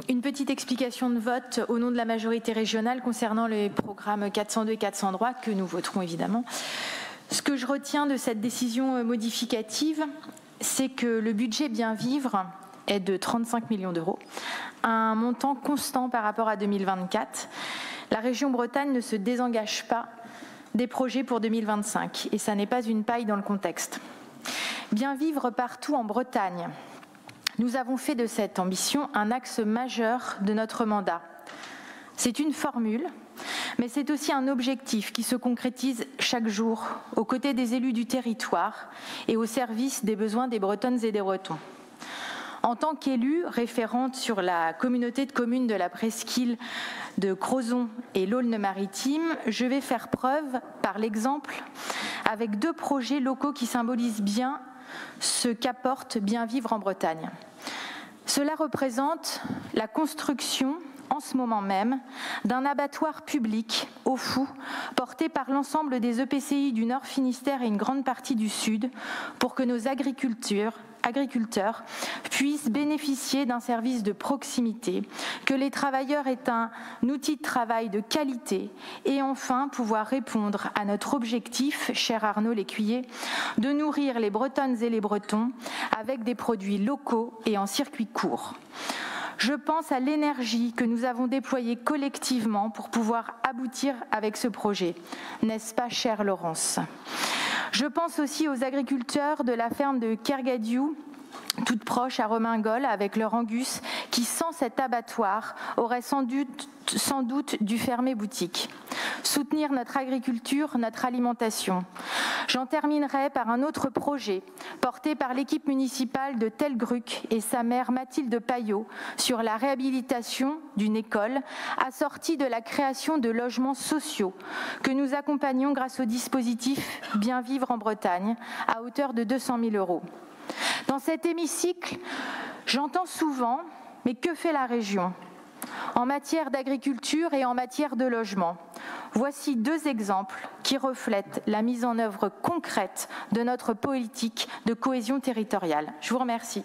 Une petite explication de vote au nom de la majorité régionale concernant les programmes 402 et 403 que nous voterons évidemment. Ce que je retiens de cette décision modificative, c'est que le budget Bien Vivre est de 35 millions d'euros, un montant constant par rapport à 2024. La région Bretagne ne se désengage pas des projets pour 2025 et ça n'est pas une paille dans le contexte. Bien vivre partout en Bretagne. Nous avons fait de cette ambition un axe majeur de notre mandat. C'est une formule, mais c'est aussi un objectif qui se concrétise chaque jour aux côtés des élus du territoire et au service des besoins des Bretonnes et des Bretons. En tant qu'élue référente sur la communauté de communes de la presqu'île de Crozon et l'Aulne-Maritime, je vais faire preuve par l'exemple avec 2 projets locaux qui symbolisent bien ce qu'apporte Bien Vivre en Bretagne. Cela représente la construction, en ce moment même, d'un abattoir public au Fou, porté par l'ensemble des EPCI du Nord Finistère et une grande partie du Sud, pour que nos agriculteurs puissent bénéficier d'un service de proximité, que les travailleurs aient un outil de travail de qualité et enfin pouvoir répondre à notre objectif, cher Arnaud Lécuyer, de nourrir les Bretonnes et les Bretons avec des produits locaux et en circuit court. Je pense à l'énergie que nous avons déployée collectivement pour pouvoir aboutir avec ce projet. N'est-ce pas, chère Laurence ? Je pense aussi aux agriculteurs de la ferme de Kergadiou, toute proche à Romingol, avec leur Angus, qui sans cet abattoir aurait sans doute dû fermer boutique. Soutenir notre agriculture, notre alimentation. J'en terminerai par un autre projet porté par l'équipe municipale de Telgruc et sa maire Mathilde Payot sur la réhabilitation d'une école assortie de la création de logements sociaux que nous accompagnons grâce au dispositif Bien Vivre en Bretagne à hauteur de 200 000 €. Dans cet hémicycle, j'entends souvent « mais que fait la région ?» en matière d'agriculture et en matière de logement. Voici 2 exemples qui reflètent la mise en œuvre concrète de notre politique de cohésion territoriale. Je vous remercie.